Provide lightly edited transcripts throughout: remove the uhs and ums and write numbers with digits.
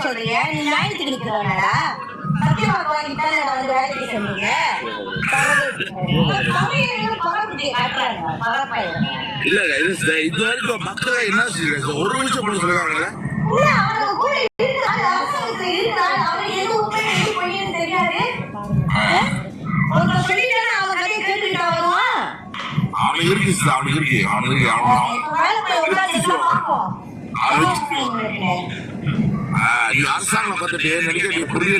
சொல்றீங்க நீ ஞாயிற்றுக்கு நிக்கிறவனடா சத்தியமா வாங்கிட்டானே வந்து வேலைக்கு சொன்னீங்க இல்ல இது வரைக்கும் மக்கள் என்ன செய்யறது ஒரு நிமிஷம் போட சொல்லுவாங்கல்ல அவனுக்கு இருக்கு அவனுக்கு இருக்கு அவனுக்கு நீ அரசாங்கம் பார்த்துட்டு நினைக்க புரியல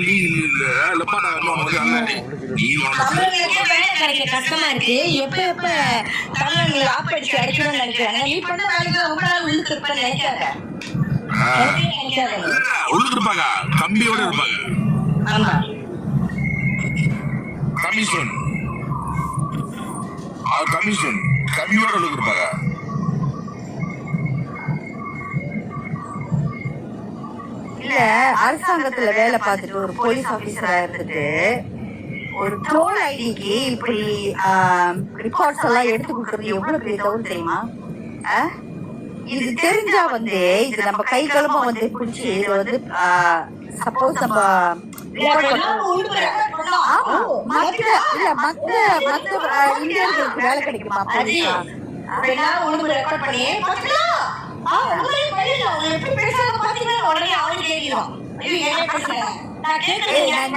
கஷ்டமா இருக்கு எப்ப எப்ப தமிழ் ஆப்படிச்சு அடிக்கணும்னு நினைக்கிறாங்க நீ பண்ண வேலைக்கு ரொம்ப நாள் உள்ளுக்கு இருப்பேன்னு நினைக்காத உள்ளுக்கு இருப்பாங்க கம்பியோட இருப்பாங்க கமிஷன் கமிஷன் கம்பியோட உள்ளுக்கு இருப்பாங்க இல்ல அரசாங்கத்துல வேலை பார்த்துட்டு ஒரு போலீஸ் ஆபீசரா இருந்துட்டு ஒரு ட்ரோல் ஐடிக்கு இப்படி ரிப்போர்ட்ஸ் எல்லாம் எடுத்து கொடுக்கறது எவ்வளவு பெரிய தவறு தெரியுமா? இது தெரிஞ்சா வந்து இது நம்ம கை கலமா வந்து பிடிச்சி இது வந்து சப்போஸ் நம்ம இந்தியர்களுக்கு வேலை கிடைக்குமா?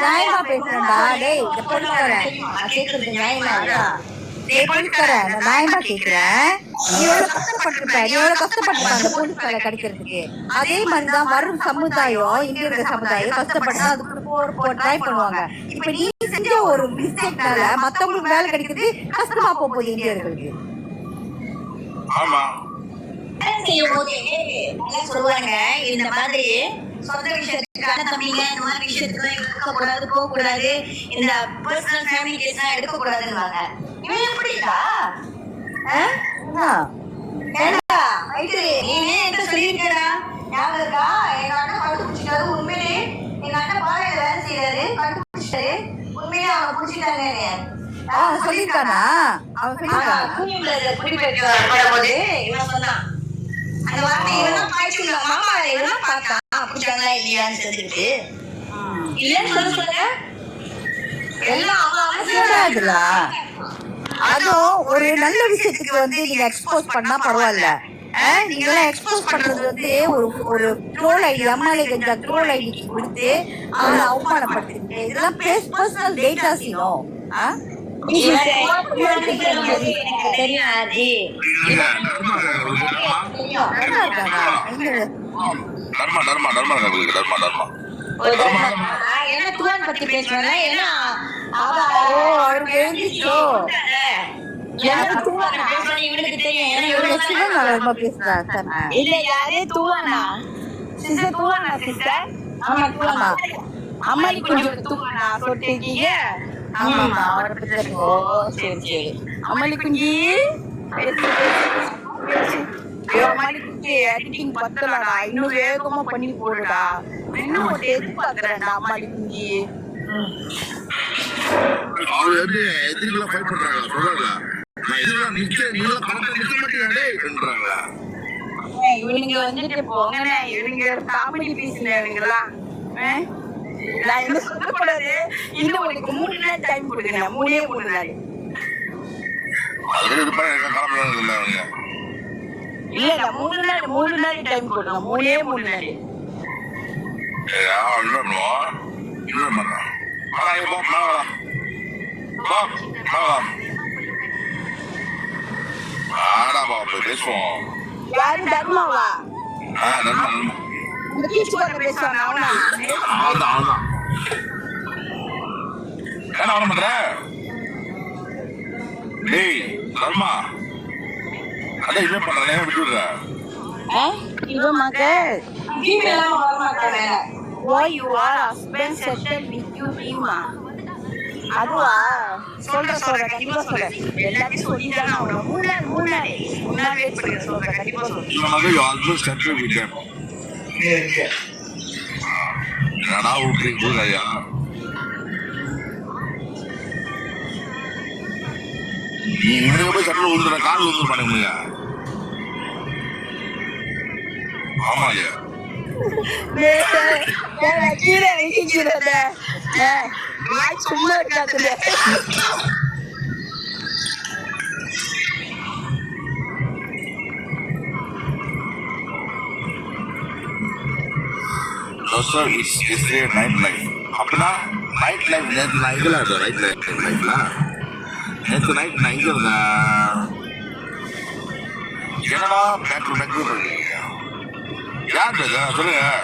நியாயமா பேசுறேன்டா டேய் நியாயமா கேக்குறேன் நீ எவ்வளவு கஷ்டப்பட்டிருப்ப அந்த போலீஸ் வேலை கிடைக்கிறதுக்கு அதே மாதிரிதான் வரும் சமுதாயம் இந்தியர்கள் சமுதாயம் கஷ்டப்பட்டா அதுக்கு ட்ரை பண்ணுவாங்க இப்ப நீ செஞ்ச ஒரு மிஸ்டேக்னால மத்தவங்களுக்கு வேலை கிடைக்கிறது கஷ்டமா போகுது இந்தியர்களுக்கு சொல்லுவாங்க இந்த மாதிரி சொந்த விஷயத்துக்கு அண்ணன் தம்பிங்க இந்த மாதிரி விஷயத்துக்கு எடுக்க கூடாது போக கூடாது இந்த பர்சனல் ஃபேமிலி கேஸ் எல்லாம் எடுக்க கூடாதுன்னு இவன் எப்படிடா நீ என்ன சொல்லியிருக்கா ஞாபகம் இருக்கா எங்க அண்ணன் கண்டுபிடிச்சிட்டாரு உண்மையிலே எங்க அண்ணன் பாலையில வேலை செய்யறாரு கண்டுபிடிச்சிட்டாரு உண்மையிலே அவனை பிடிச்சிட்டாங்க சொல்லிருக்கானா குடிபெயர்க்கப்படும்போது இவன் சொன்னான் அந்த வார்த்தை இவன் பாய்ச்சி மாமா இவன் பார்த்தான் அப்படிச்சாங்களா இல்லையான்னு தெரிஞ்சுட்டு இல்லன்னு சொல்லுங்க எல்லாம் அதுவும் ஒரு நல்ல விஷயத்துக்கு வந்து நீங்க எக்ஸ்போஸ் பண்ணா பரவாயில்ல நீங்க எல்லாம் எக்ஸ்போஸ் பண்றது வந்து ஒரு ட்ரோல் ஐடி அம்மாலே கஞ்சா ட்ரோல் ஐடிக்கு கொடுத்து அவனை அவமானப்படுத்திட்டு இதெல்லாம் பர்சனல் டேட்டா செய்யும் பத்தி பேசுறேன் அம்மாடி கொஞ்சம் தூவானா சொல்லிட்டீங்க ஆமாமா அவரை பத்தி சரி சரி அம்மாடி குஞ்சி அம்மாடி குஞ்சி எடிட்டிங் பத்தலடா இன்னும் வேகமா பண்ணி போடுடா இன்னும் எதிர்பார்க்கிறேன்டா அம்மாடி குஞ்சி எதிரிகளா ஃபைட் பண்றாங்க சொல்றாங்க நான் இதெல்லாம் நீங்க பணத்தை நிக்க மாட்டீங்கன்றாங்க இவனுங்க வந்துட்டு போங்க இவனுங்க காமெடி பீஸ்ல இவங்களா நான் என்ன சொல்லக்கூடாது இன்னும் உனக்கு 3 நாள் டைம் கொடுங்க 3 நாள் இல்ல 3 நாள் டைம் கொடுங்க 3 நாள் யாரு தர்மாவா இந்த பீச் போற பேசுவாங்க அவனா என்ன வர மாட்டற டேய் தர்மா அட இவன் பண்றனே விட்டுடுற இவன் மக ஃபீமேலா வர மாட்டானே why you are husband settled with you Rima அதுவா சொல்ற கண்டிப்பா சொல்ற எல்லாத்தையும் சொல்லிட்டானா அவன 3 நாள் வெயிட் பண்ணி சொல்ற கண்டிப்பா சொல்ற இவன் மக you almost settled with them என்னடா ஊற்றி போறாயா நீ இவனுக்கு போய் சட்டில் விழுந்துற கால் விழுந்து பண்ண முடியா ஆமாயா கீழே வைக்கிறத சும்மா இருக்காது. Also, it's yesterday night life. அப்படின்னா நைட் லைஃப் நேற்று நான் இதில் இருந்தேன். நைட் லைஃப்ல நேற்று நைட் நான் இங்கே இருந்தேன். என்னடா பேக் டு பேக் யார் சொல்லுங்க.